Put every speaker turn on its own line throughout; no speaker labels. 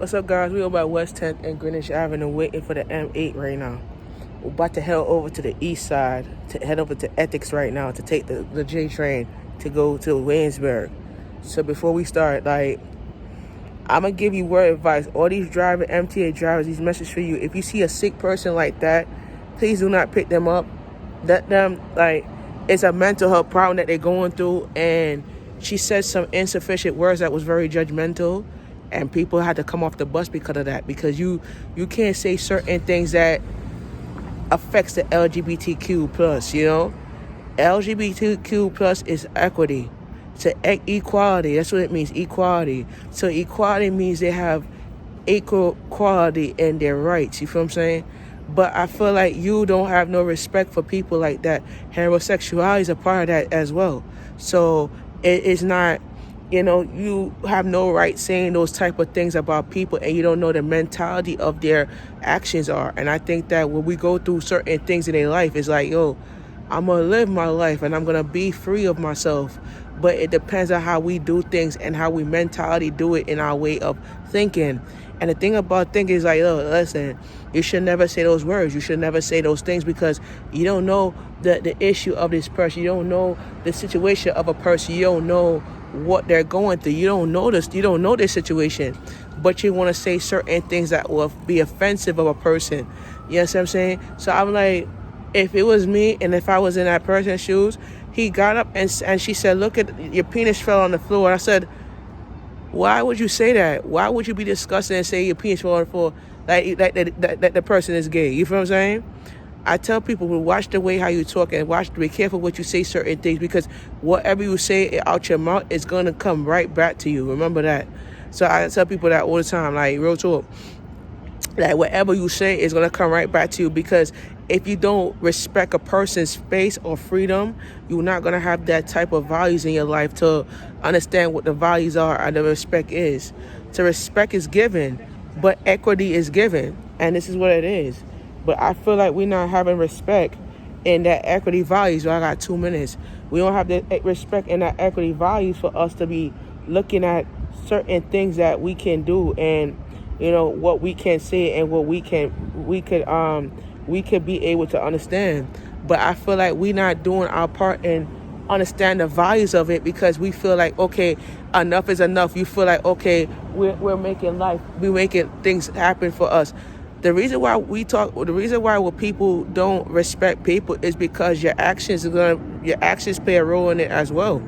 What's up, guys? We're over at West 10th and Greenwich Avenue waiting for the M8 right now. We're about to head over to the east side, to head over to Ethics right now to take the J train to go to Williamsburg. So before we start, I'm going to give you word advice. All these MTA drivers, these messages for you. If you see a sick person like that, please do not pick them up. Let them, it's a mental health problem that they're going through. And she said some insufficient words that was very judgmental. And people had to come off the bus because of that. Because you can't say certain things that affects the LGBTQ plus, LGBTQ plus is equity. To equality, that's what it means, equality. So equality means they have equal quality in their rights, you feel what I'm saying? But I feel like you don't have no respect for people like that. Heterosexuality is a part of that as well. So it is not, you have no right saying those type of things about people, and you don't know the mentality of their actions are. And I think that when we go through certain things in their life, it's like, I'm going to live my life and I'm going to be free of myself. But it depends on how we do things and how we mentality do it in our way of thinking. And the thing about thinking is listen, you should never say those words. You should never say those things because you don't know the issue of this person. You don't know the situation of a person. You don't know what they're going through. You don't know this. You don't know their situation. But you want to say certain things that will be offensive of a person. You know what I'm saying? So I'm like, if it was me and if I was in that person's shoes, he got up and she said, look at your penis fell on the floor. And I said, why would you say that? Why would you be disgusting and say your penis fell on the floor like the person is gay? You feel what I'm saying? I tell people to watch the way how you talk and be careful what you say certain things, because whatever you say out your mouth is going to come right back to you. Remember that. So I tell people that all the time, real talk. Whatever you say is going to come right back to you, because if you don't respect a person's space or freedom, you're not going to have that type of values in your life to understand what the values are and the respect is. So respect is given, but equity is given. And this is what it is. But I feel like we're not having respect in that equity values. I got 2 minutes. We don't have the respect in that equity values for us to be looking at certain things that we can do and, what we can say and what we could be able to understand. But I feel like we're not doing our part in understand the values of it, because we feel like, okay, enough is enough. You feel like, okay, we're making things happen for us. The reason why when people don't respect people is because your actions play a role in it as well.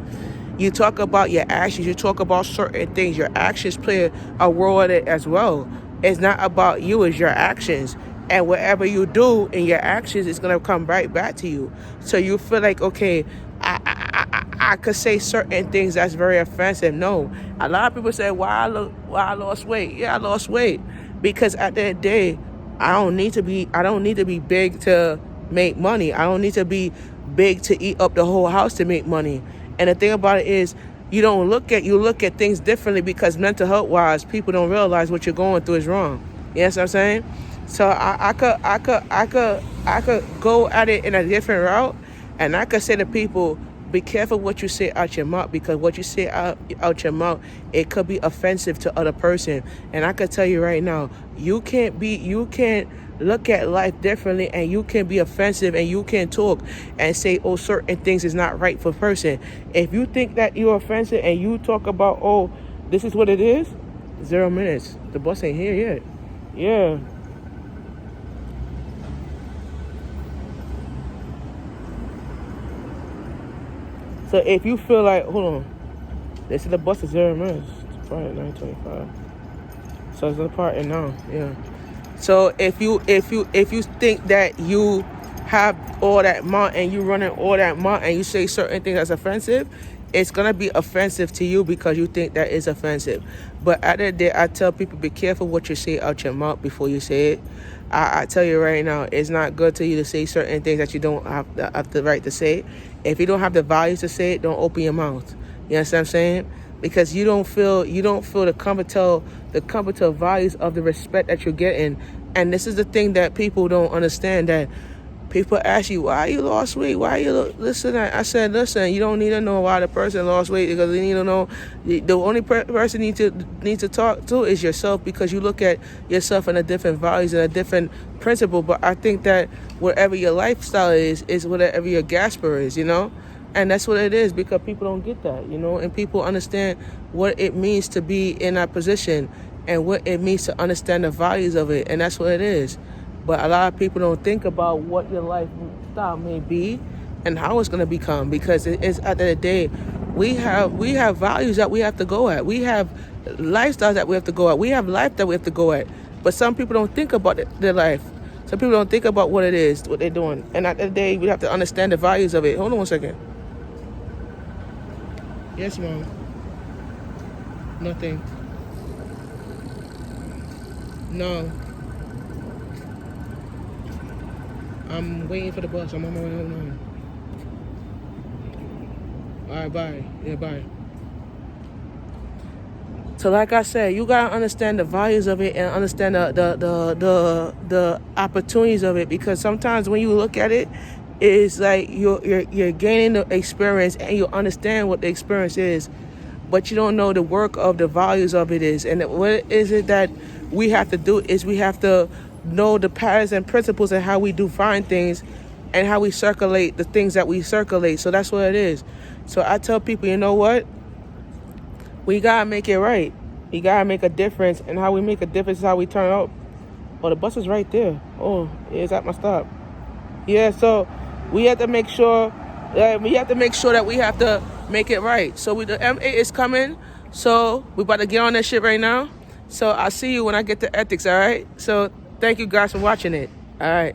You talk about your actions, you talk about certain things, your actions play a role in it as well. It's not about you, it's your actions. And whatever you do in your actions is going to come right back to you. So you feel like, okay, I could say certain things that's very offensive. No. A lot of people say, why I lost weight. Yeah, I lost weight. Because at the end of the day, I don't need to be big to make money. I don't need to be big to eat up the whole house to make money. And the thing about it is, you look at things differently, because mental health wise, people don't realize what you're going through is wrong. You know what I'm saying? So I could go at it in a different route, and I could say to people, be careful what you say out your mouth, because what you say out your mouth, it could be offensive to other person. And I could tell you right now, you can't look at life differently, and you can be offensive, and you can talk and say, certain things is not right for a person. If you think that you're offensive and you talk about, this is what it is, 0 minutes. The bus ain't here yet. Yeah. So if you feel like, hold on, they said the bus is 0 minutes. It's probably at 9:25. So it's departing now. Yeah. So if you think that you have all that amount and you running all that amount and you say certain things that's offensive, it's gonna be offensive to you because you think that is offensive. But at the end of the day, I tell people, be careful what you say out your mouth before you say it. I tell you right now, it's not good to you to say certain things that you don't have the right to say. If you don't have the values to say it, don't open your mouth. You know what I'm saying? Because you don't feel the comfortable values of the respect that you're getting. And this is the thing that people don't understand, that People ask you, why you lost weight? Why you listen? I said, listen, you don't need to know why the person lost weight, because you need to know the only person need to talk to is yourself, because you look at yourself in a different values and a different principle. But I think that whatever your lifestyle is whatever your gasper is, and that's what it is, because people don't get that, and people understand what it means to be in that position and what it means to understand the values of it, and that's what it is. But a lot of people don't think about what your lifestyle may be and how it's going to become, because it's at the end of the day, we have values that we have to go at. We have lifestyles that we have to go at. We have life that we have to go at. But some people don't think about their life. Some people don't think about what it is, what they're doing. And at the end of the day, we have to understand the values of it. Hold on one second. Yes, Mom. Nothing. No. I'm waiting for the bus. I'm on my way home now. All right, bye. Yeah, bye. So like I said, you gotta understand the values of it and understand the opportunities of it, because sometimes when you look at it, it's like you're gaining the experience and you understand what the experience is, but you don't know the work of the values of it is. And what is it that we have to do is we have to know the patterns and principles and how we do find things and how we circulate the things that we circulate. So that's what it is. So I tell people, you know what? We gotta make it right. We gotta make a difference, and how we make a difference is how we turn up. Oh, the bus is right there. Oh, it's at my stop. Yeah, so we have to make sure that we have to make it right. So the M8 is coming. So we about to get on that shit right now. So I'll see you when I get to ethics, all right? So thank you guys for watching it. All right.